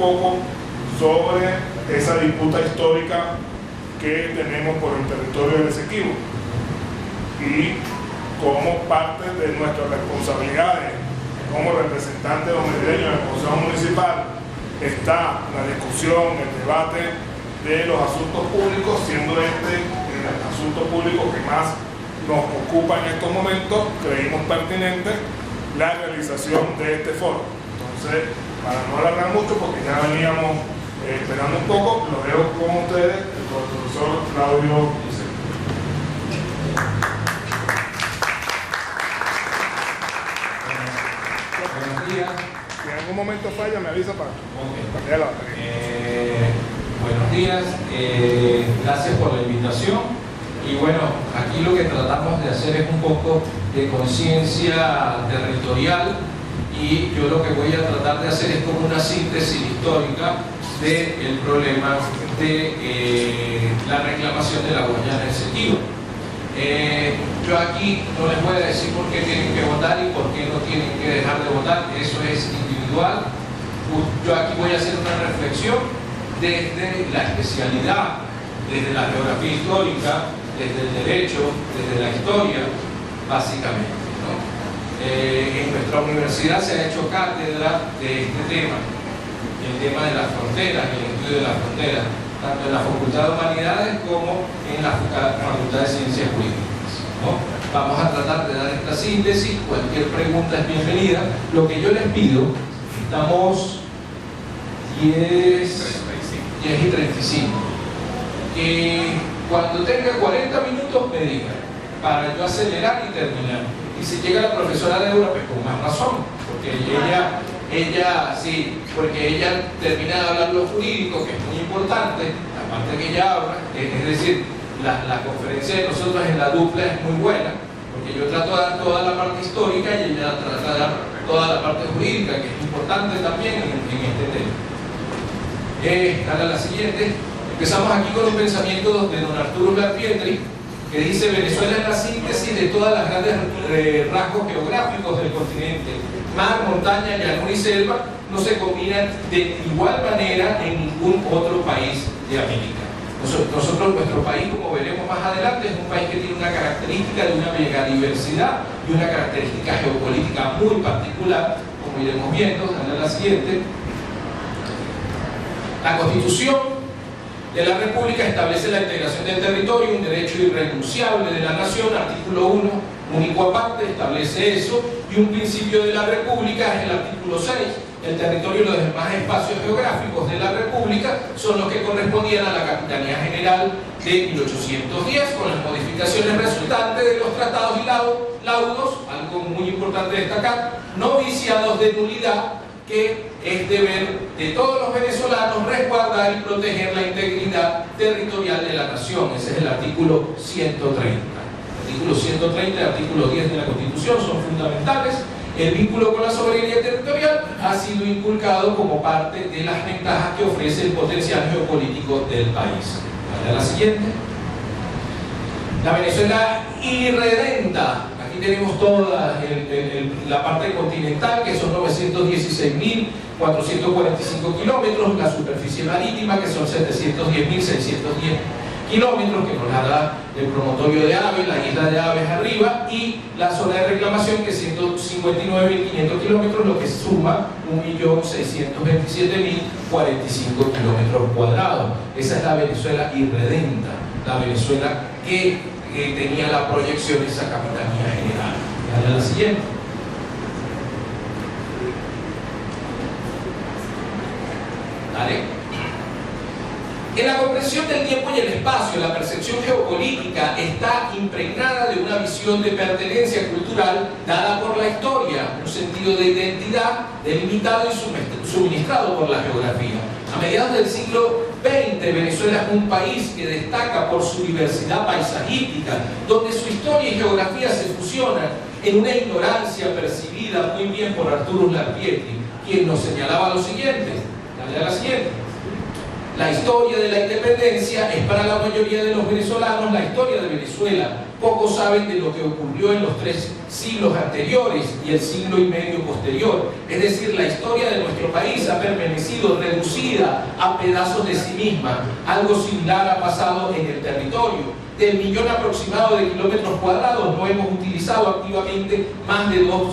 poco sobre esa disputa histórica que tenemos por el territorio del Esequibo y como parte de nuestras responsabilidades como representantes de los merideños del Consejo Municipal está la discusión, el debate de los asuntos públicos, siendo este el asunto público que más nos ocupa en estos momentos. Creímos pertinente la realización de este foro. Entonces, para no alargar mucho, porque ya veníamos esperando un poco, lo dejo con ustedes, el profesor Claudio Vicente. Buenos días. Si en algún momento falla, me avisa para cambiar la batería. Buenos días, gracias por la invitación. Y bueno, aquí lo que tratamos de hacer es un poco de conciencia territorial, y yo lo que voy a tratar de hacer es como una síntesis histórica del problema de la reclamación de la Guayana Esequibo. Yo aquí no les voy a decir por qué tienen que votar y por qué no tienen que dejar de votar, eso es individual. Yo aquí voy a hacer una reflexión desde la especialidad, desde la geografía histórica, desde el derecho, desde la historia, básicamente, ¿no? En nuestra universidad se ha hecho cátedra de este tema, el tema de las fronteras, el estudio de las fronteras, tanto en la Facultad de Humanidades como en la Facultad de Ciencias Jurídicas, ¿no? Vamos a tratar de dar esta síntesis, cualquier pregunta es bienvenida. Lo que yo les pido, estamos 10:35, que cuando tenga 40 minutos me digan, para yo acelerar y terminar. Y si llega la profesora Débora, pues con más razón, porque ella termina de hablar lo jurídico, que es muy importante, la parte que ella habla, es decir, la conferencia de nosotros en la dupla es muy buena, porque yo trato de dar toda la parte histórica y ella trata de dar toda la parte jurídica, que es importante también en este tema. Ahora la siguiente. Empezamos aquí con un pensamiento de don Arturo Garpietri, que dice: Venezuela es la síntesis de todas las grandes rasgos geográficos del continente. Mar, montaña, llanura y selva no se combinan de igual manera en ningún otro país de América. Nuestro país, como veremos más adelante, es un país que tiene una característica de una megadiversidad y una característica geopolítica muy particular, como iremos viendo. Dale a la siguiente. La Constitución de la República establece la integración del territorio, un derecho irrenunciable de la nación. Artículo 1, único aparte, establece eso, y un principio de la República es el artículo 6. El territorio y los demás espacios geográficos de la República son los que correspondían a la Capitanía General de 1810, con las modificaciones resultantes de los tratados y laudos, algo muy importante destacar, no viciados de nulidad, que es deber de todos los venezolanos resguardar y proteger la integridad territorial de la nación. Ese es el artículo 130. Artículo 130 y artículo 10 de la Constitución son fundamentales. El vínculo con la soberanía territorial ha sido inculcado como parte de las ventajas que ofrece el potencial geopolítico del país. Vale, a la siguiente. La Venezuela irredenta. Aquí tenemos toda la parte continental, que son 916.445 kilómetros, la superficie marítima, que son 710.610 kilómetros, que nos la da el promontorio de Aves, la isla de Aves arriba, y la zona de reclamación, que es 159.500 kilómetros, lo que suma 1.627.045 kilómetros cuadrados. Esa es la Venezuela irredenta, la Venezuela que tenía la proyección, esa Capitanía General. Dale a la siguiente. Dale. En la comprensión del tiempo y el espacio, la percepción geopolítica está impregnada de una visión de pertenencia cultural dada por la historia, un sentido de identidad delimitado y suministrado por la geografía. A mediados del siglo XX, Venezuela es un país que destaca por su diversidad paisajística, donde su historia y geografía se fusionan en una ignorancia percibida muy bien por Arturo Garpietri, quien nos señalaba lo siguiente. Dale a la siguiente. La historia de la independencia es para la mayoría de los venezolanos la historia de Venezuela, pocos saben de lo que ocurrió en los 3 siglos anteriores y el siglo y medio posterior. Es decir, la historia de nuestro país ha permanecido reducida a pedazos de sí misma. Algo similar ha pasado en el territorio. Del millón aproximado de kilómetros cuadrados no hemos utilizado activamente más de 2%.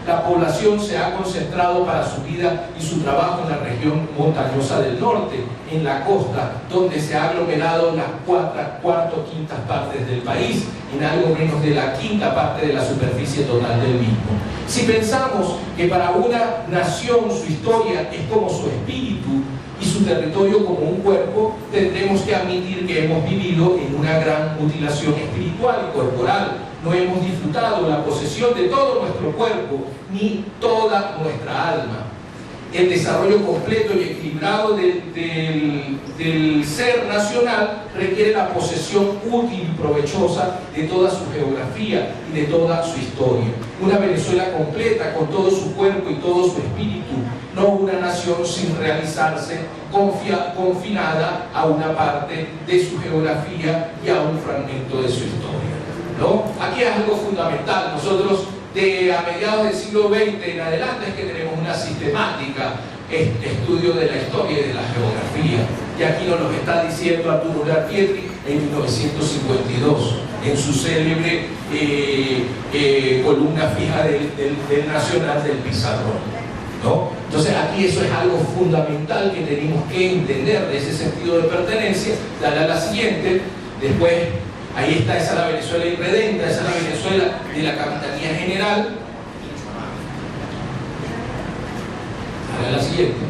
La población se ha concentrado para su vida y su trabajo en la región montañosa del norte, en la costa, donde se ha aglomerado las cuarto quintas partes del país, en algo menos de la quinta parte de la superficie total del mismo. Si pensamos que para una nación su historia es como su espíritu y su territorio como un cuerpo, tendremos que admitir que hemos vivido en una gran mutilación espiritual y corporal. No hemos disfrutado la posesión de todo nuestro cuerpo, ni toda nuestra alma. El desarrollo completo y equilibrado del ser nacional requiere la posesión útil y provechosa de toda su geografía y de toda su historia. Una Venezuela completa con todo su cuerpo y todo su espíritu, no una nación sin realizarse, confinada a una parte de su geografía y a un fragmento de su historia, ¿no? Aquí es algo fundamental. Nosotros a mediados del siglo XX en adelante es que tenemos una sistemática estudio de la historia y de la geografía, y aquí nos lo está diciendo Arturo Pietri en 1952 en su célebre columna fija del Nacional del Pizarrón, ¿no? Entonces aquí eso es algo fundamental que tenemos que entender de ese sentido de pertenencia. Dale a la siguiente. Después, ahí está, esa es la Venezuela irredenta, esa es la Venezuela de la Capitanía General. Dale a la siguiente.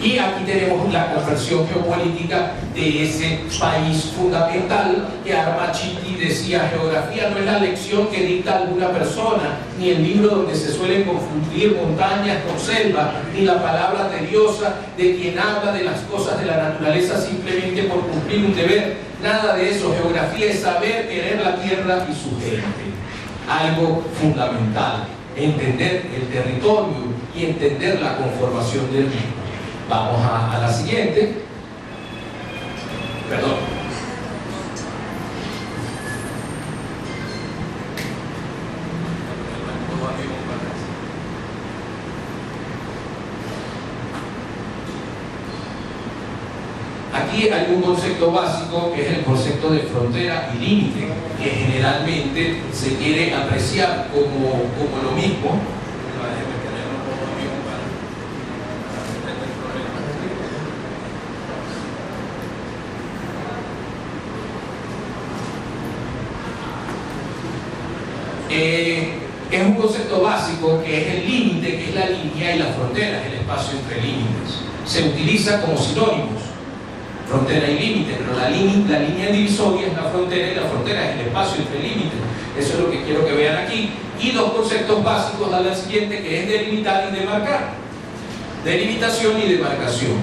Y aquí tenemos la conversión geopolítica de ese país fundamental que Armachiti decía: geografía no es la lección que dicta alguna persona, ni el libro donde se suelen confundir montañas con selva, ni la palabra tediosa de quien habla de las cosas de la naturaleza simplemente por cumplir un deber. Nada de eso. Geografía es saber querer la tierra y su gente. Algo fundamental, entender el territorio y entender la conformación del mismo. Vamos a la siguiente. Perdón. Aquí hay un concepto básico que es el concepto de frontera y límite, que generalmente se quiere apreciar como lo mismo. Es un concepto básico que es el límite, que es la línea, y la frontera es el espacio entre límites. Se utiliza como sinónimos, frontera y límite, pero la línea divisoria es la frontera y la frontera es el espacio entre límites. Eso es lo que quiero que vean aquí. Y dos conceptos básicos a la siguiente, que es delimitar y demarcar. Delimitación y demarcación.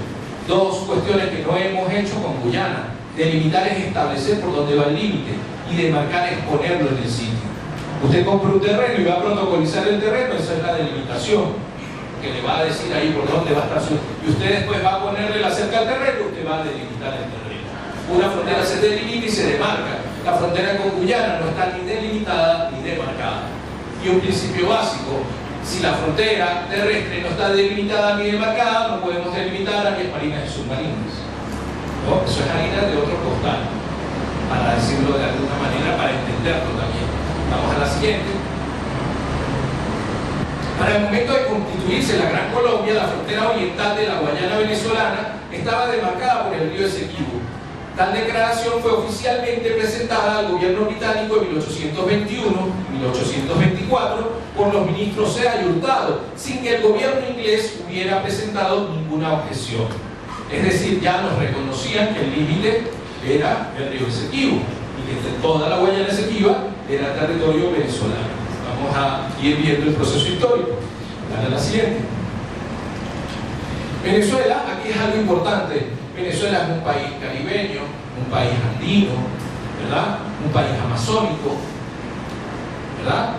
Dos cuestiones que no hemos hecho con Guyana. Delimitar es establecer por dónde va el límite, y demarcar es ponerlo en el sitio. Usted compra un terreno y va a protocolizar el terreno, esa es la delimitación, que le va a decir ahí por dónde va a estar su... Y usted después va a ponerle la cerca al terreno, usted va a delimitar el terreno. Una frontera se delimita y se demarca. La frontera con Guyana no está ni delimitada ni demarcada. Y un principio básico: si la frontera terrestre no está delimitada ni demarcada, no podemos delimitar áreas marinas y submarinas, ¿no? Eso es harina de otro costal, para decirlo de alguna manera, para entenderlo también. Vamos a la siguiente. Para el momento de constituirse la Gran Colombia, la frontera oriental de la Guayana venezolana estaba demarcada por el río Esequibo. Tal declaración fue oficialmente presentada al gobierno británico en 1821-1824 por los ministros Sea y Hurtado, sin que el gobierno inglés hubiera presentado ninguna objeción. Es decir, ya nos reconocían que el límite era el río Esequibo y que toda la Guayana Esequiba era territorio venezolano. Vamos a ir viendo el proceso histórico. Dale a la siguiente. Venezuela, aquí es algo importante. Venezuela es un país caribeño, un país andino, ¿verdad? Un país amazónico, ¿verdad?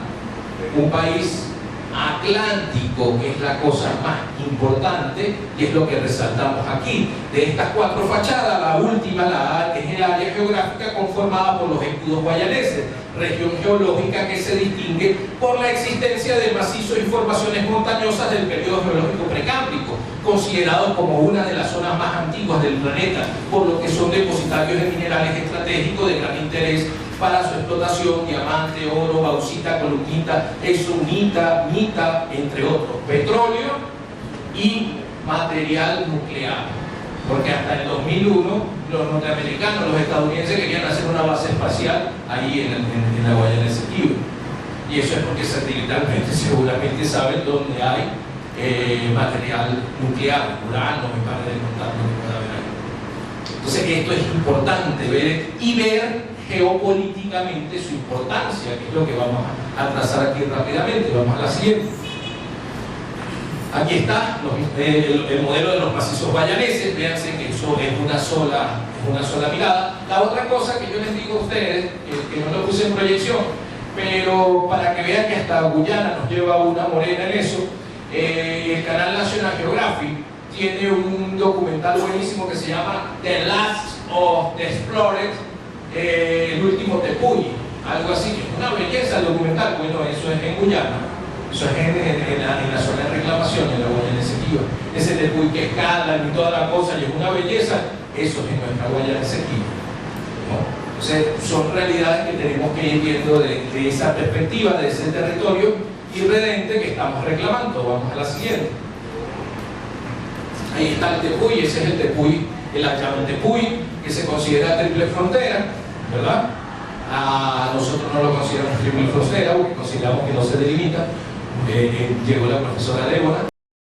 Un país atlántico, que es la cosa más importante y es lo que resaltamos aquí. De estas 4 fachadas, la última, la A, es el área geográfica conformada por los escudos guayaneses, región geológica que se distingue por la existencia de macizos y formaciones montañosas del periodo geológico precámbrico, considerados como una de las zonas más antiguas del planeta, por lo que son depositarios de minerales estratégicos de gran interés para su explotación: diamante, oro, bauxita, columnita, exunita, mita, entre otros, petróleo y material nuclear, porque hasta el 2001 los norteamericanos, los estadounidenses querían hacer una base espacial ahí en la Guayana Esequibo, y eso es porque satelitalmente seguramente saben dónde hay material nuclear, urano y pares de contacto que pueda haber ahí. Entonces esto es importante ver y ver geopolíticamente su importancia, que es lo que vamos a trazar aquí rápidamente. Vamos a la siguiente. Aquí está el modelo de los macizos guayaneses. Véanse que eso es una sola mirada. La otra cosa que yo les digo a ustedes, que no lo puse en proyección, pero para que vean que hasta Guyana nos lleva una morena en eso, el canal National Geographic tiene un documental buenísimo que se llama The Last of the Explored, el último Tepuy, algo así, que es una belleza el documental. Bueno, eso es en Guyana, eso es en la zona de reclamación, en la Guayana Esequiba. Ese Tepuy que escalan y toda la cosa, y es una belleza, eso es en nuestra Guayana Esequiba, ¿no? Entonces, son realidades que tenemos que ir viendo de esa perspectiva, de ese territorio irredente que estamos reclamando. Vamos a la siguiente. Ahí está el Tepuy, ese es el Tepuy, el Ayam Tepuy, que se considera triple frontera, ¿verdad? Nosotros no lo consideramos triple frontera porque consideramos que no se delimita. Llegó la profesora Débora